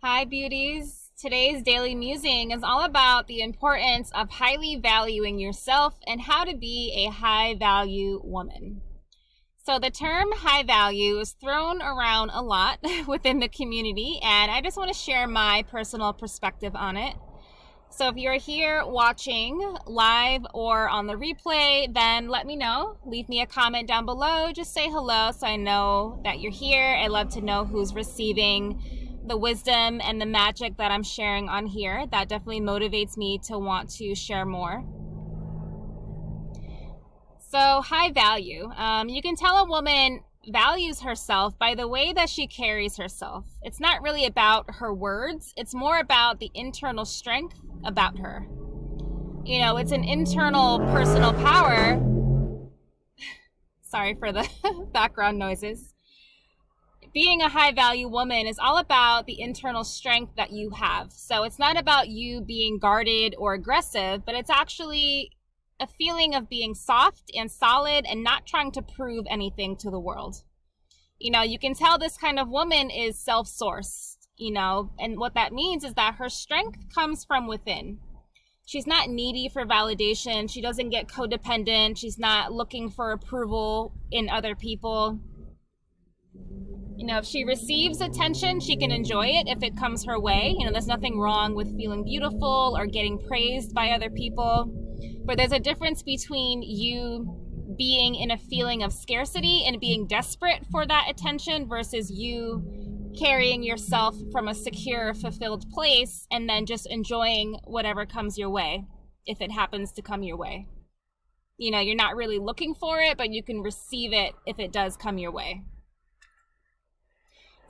Hi, beauties. Today's daily musing is all about the importance of highly valuing yourself and how to be a high value woman. So, the term high value is thrown around a lot within the community, and I just want to share my personal perspective on it. So, if you're here watching live or on the replay, then let me know. Leave me a comment down below. Just say hello so I know that you're here. I love to know who's receiving the wisdom and the magic that I'm sharing on here. That definitely motivates me to want to share more. So, high value. You can tell a woman values herself by the way that she carries herself. It's not really about her words, it's more about the internal strength about her. You know, it's an internal personal power. Sorry for the background noises. Being a high value woman is all about the internal strength that you have. So it's not about you being guarded or aggressive, but it's actually a feeling of being soft and solid and not trying to prove anything to the world. You know, you can tell this kind of woman is self-sourced, and what that means is that her strength comes from within. She's not needy for validation. She doesn't get codependent. She's not looking for approval in other people. If she receives attention, she can enjoy it if it comes her way. There's nothing wrong with feeling beautiful or getting praised by other people. But there's a difference between you being in a feeling of scarcity and being desperate for that attention versus you carrying yourself from a secure, fulfilled place and then just enjoying whatever comes your way, if it happens to come your way. You're not really looking for it, but you can receive it if it does come your way.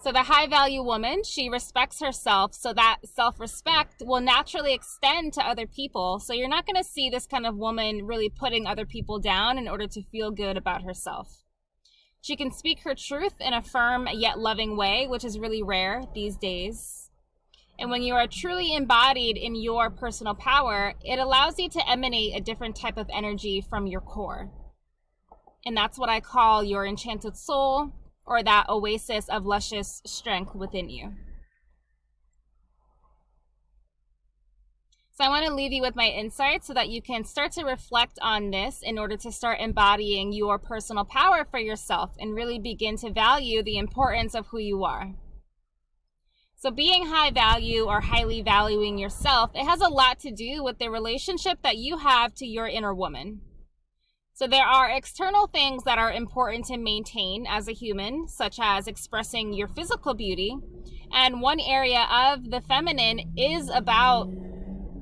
So the high value woman, she respects herself, so that self-respect will naturally extend to other people. So you're not going to see this kind of woman really putting other people down in order to feel good about herself. She can speak her truth in a firm yet loving way, which is really rare these days. And when you are truly embodied in your personal power, it allows you to emanate a different type of energy from your core. And that's what I call your enchanted soul, or that oasis of luscious strength within you. So I want to leave you with my insights so that you can start to reflect on this in order to start embodying your personal power for yourself and really begin to value the importance of who you are. So being high value or highly valuing yourself, it has a lot to do with the relationship that you have to your inner woman. So there are external things that are important to maintain as a human, such as expressing your physical beauty. And one area of the feminine is about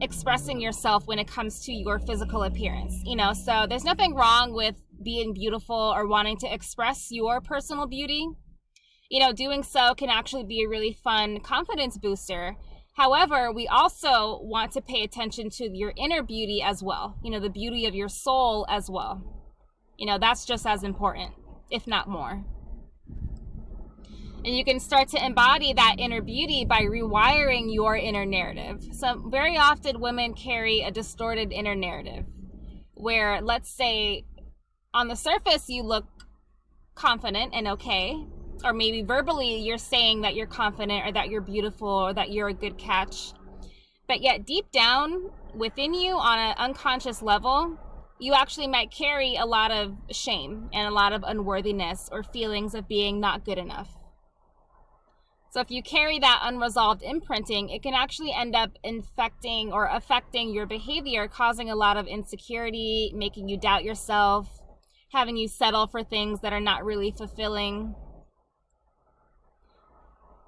expressing yourself when it comes to your physical appearance. So there's nothing wrong with being beautiful or wanting to express your personal beauty. Doing so can actually be a really fun confidence booster. However, we also want to pay attention to your inner beauty as well, the beauty of your soul as well. That's just as important, if not more. And you can start to embody that inner beauty by rewiring your inner narrative. So very often women carry a distorted inner narrative where, let's say, on the surface you look confident and okay, or maybe verbally you're saying that you're confident or that you're beautiful or that you're a good catch. But yet deep down within you on an unconscious level, you actually might carry a lot of shame and a lot of unworthiness or feelings of being not good enough. So if you carry that unresolved imprinting, it can actually end up infecting or affecting your behavior, causing a lot of insecurity, making you doubt yourself, having you settle for things that are not really fulfilling.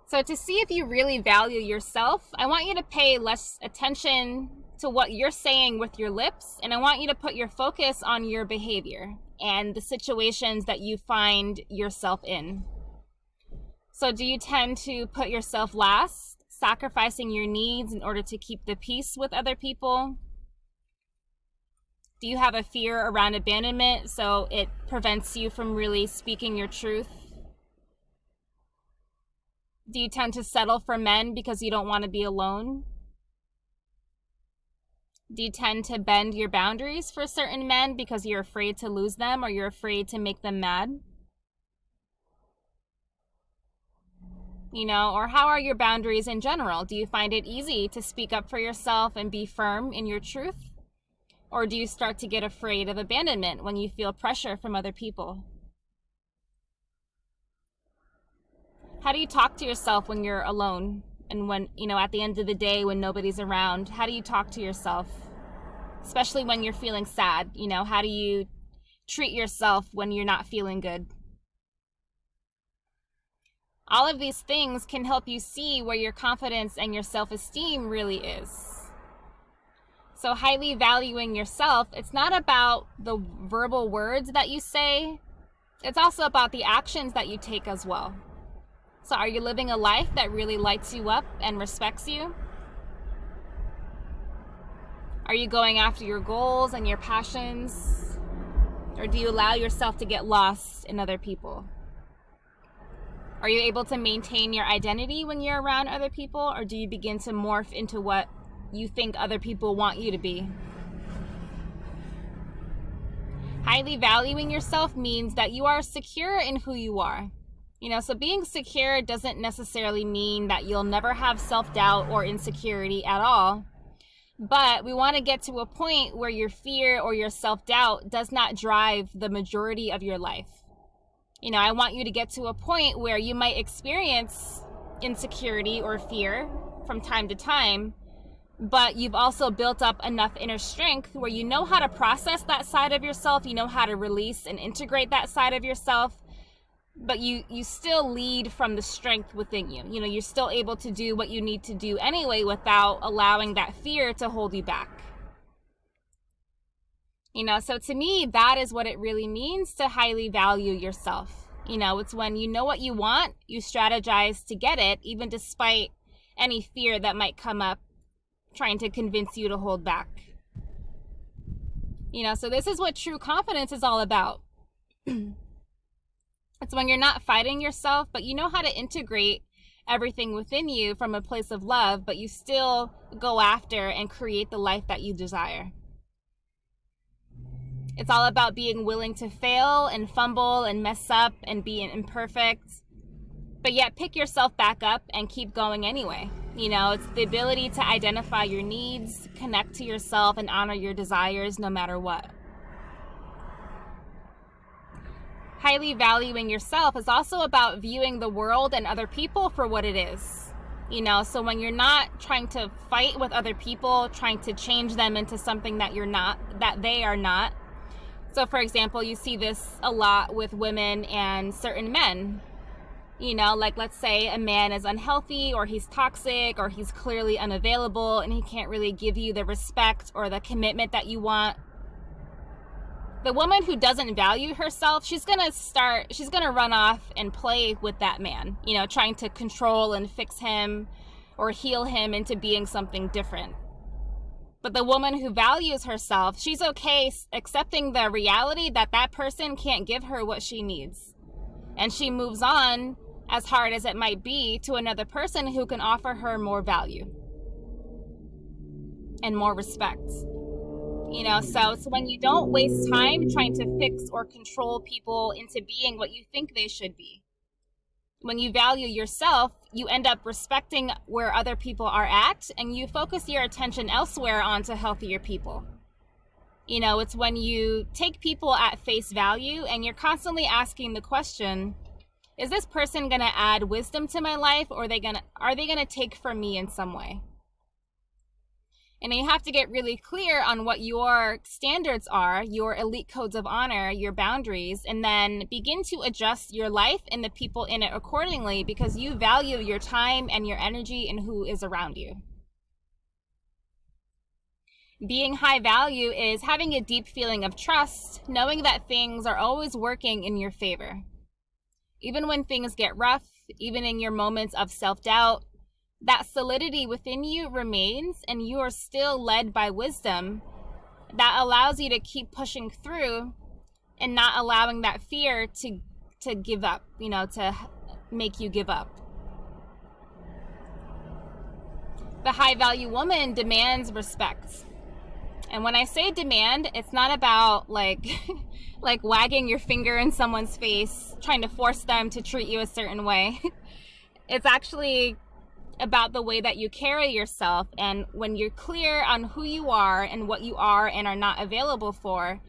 So to see if you really value yourself, I want you to pay less attention to what you're saying with your lips, and I want you to put your focus on your behavior and the situations that you find yourself in. So do you tend to put yourself last, sacrificing your needs in order to keep the peace with other people? Do you have a fear around abandonment, so it prevents you from really speaking your truth? Do you tend to settle for men because you don't want to be alone? Do you tend to bend your boundaries for certain men because you're afraid to lose them or you're afraid to make them mad? Or how are your boundaries in general? Do you find it easy to speak up for yourself and be firm in your truth? Or do you start to get afraid of abandonment when you feel pressure from other people? How do you talk to yourself when you're alone? And when, at the end of the day, when nobody's around, how do you talk to yourself? Especially when you're feeling sad, how do you treat yourself when you're not feeling good? All of these things can help you see where your confidence and your self-esteem really is. So highly valuing yourself, it's not about the verbal words that you say, it's also about the actions that you take as well. So are you living a life that really lights you up and respects you? Are you going after your goals and your passions? Or do you allow yourself to get lost in other people? Are you able to maintain your identity when you're around other people, or do you begin to morph into what you think other people want you to be? Highly valuing yourself means that you are secure in who you are. So being secure doesn't necessarily mean that you'll never have self-doubt or insecurity at all. But we want to get to a point where your fear or your self-doubt does not drive the majority of your life. I want you to get to a point where you might experience insecurity or fear from time to time, but you've also built up enough inner strength where you know how to process that side of yourself, you know how to release and integrate that side of yourself, but you still lead from the strength within you. You're still able to do what you need to do anyway without allowing that fear to hold you back. So to me, that is what it really means to highly value yourself. It's when you know what you want, you strategize to get it, even despite any fear that might come up trying to convince you to hold back. So this is what true confidence is all about. It's when you're not fighting yourself, but you know how to integrate everything within you from a place of love, but you still go after and create the life that you desire. It's all about being willing to fail and fumble and mess up and be imperfect, but yet pick yourself back up and keep going anyway. It's the ability to identify your needs, connect to yourself, and honor your desires no matter what. Highly valuing yourself is also about viewing the world and other people for what it is. So when you're not trying to fight with other people, trying to change them into something that you're not, that they are not. So for example, you see this a lot with women and certain men. Like let's say a man is unhealthy or he's toxic or he's clearly unavailable and he can't really give you the respect or the commitment that you want. The woman who doesn't value herself, she's going to run off and play with that man, trying to control and fix him or heal him into being something different. But the woman who values herself, she's okay accepting the reality that that person can't give her what she needs. And she moves on, as hard as it might be, to another person who can offer her more value and more respect. So it's when you don't waste time trying to fix or control people into being what you think they should be. When you value yourself, you end up respecting where other people are at, and you focus your attention elsewhere onto healthier people. It's when you take people at face value and you're constantly asking the question, is this person going to add wisdom to my life, or are they going to take from me in some way? And you have to get really clear on what your standards are, your elite codes of honor, your boundaries, and then begin to adjust your life and the people in it accordingly, because you value your time and your energy and who is around you. Being high value is having a deep feeling of trust, knowing that things are always working in your favor. Even when things get rough, even in your moments of self-doubt, that solidity within you remains, and you are still led by wisdom that allows you to keep pushing through and not allowing that fear to give up, to make you give up. The high value woman demands respect. And when I say demand, it's not about like wagging your finger in someone's face, trying to force them to treat you a certain way. It's actually about the way that you carry yourself. And when you're clear on who you are and what you are and are not available for,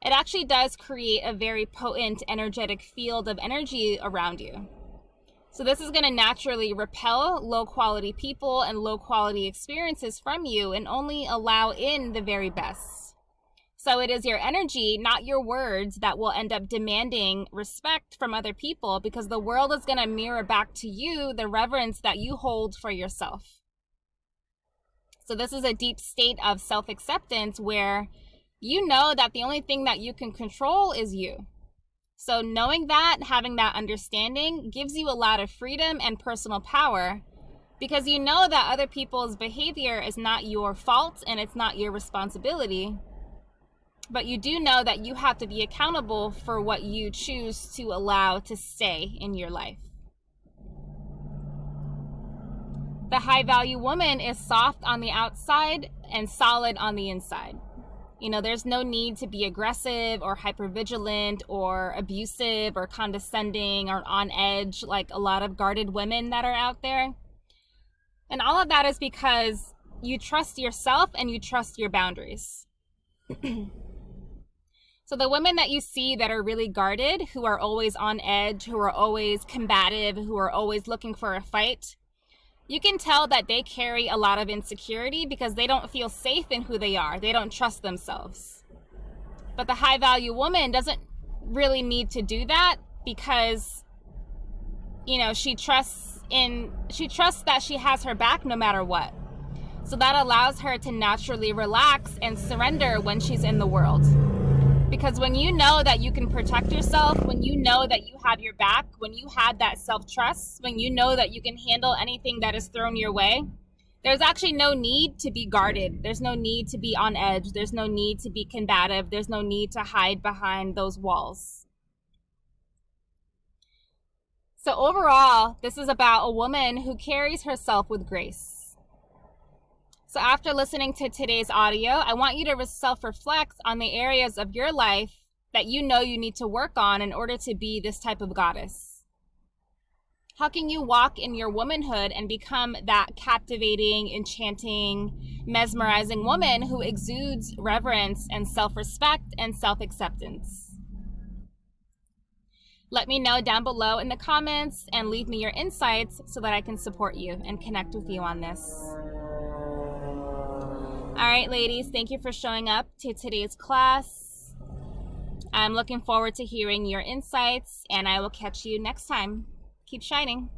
it actually does create a very potent, energetic field of energy around you. So this is going to naturally repel low quality people and low quality experiences from you and only allow in the very best. So it is your energy, not your words, that will end up demanding respect from other people, because the world is going to mirror back to you the reverence that you hold for yourself. So this is a deep state of self-acceptance where you know that the only thing that you can control is you. So knowing that, having that understanding, gives you a lot of freedom and personal power, because you know that other people's behavior is not your fault and it's not your responsibility. But you do know that you have to be accountable for what you choose to allow to stay in your life. The high value woman is soft on the outside and solid on the inside. You know, there's no need to be aggressive or hypervigilant or abusive or condescending or on edge like a lot of guarded women that are out there. And all of that is because you trust yourself and you trust your boundaries. So the women that you see that are really guarded, who are always on edge, who are always combative, who are always looking for a fight, you can tell that they carry a lot of insecurity because they don't feel safe in who they are. They don't trust themselves. But the high value woman doesn't really need to do that because, you know, she trusts that she has her back no matter what. So that allows her to naturally relax and surrender when she's in the world. Because when you know that you can protect yourself, when you know that you have your back, when you have that self-trust, when you know that you can handle anything that is thrown your way, there's actually no need to be guarded. There's no need to be on edge. There's no need to be combative. There's no need to hide behind those walls. So overall, this is about a woman who carries herself with grace. So after listening to today's audio, I want you to self-reflect on the areas of your life that you know you need to work on in order to be this type of goddess. How can you walk in your womanhood and become that captivating, enchanting, mesmerizing woman who exudes reverence and self-respect and self-acceptance? Let me know down below in the comments and leave me your insights so that I can support you and connect with you on this. All right, ladies, thank you for showing up to today's class. I'm looking forward to hearing your insights, and I will catch you next time. Keep shining.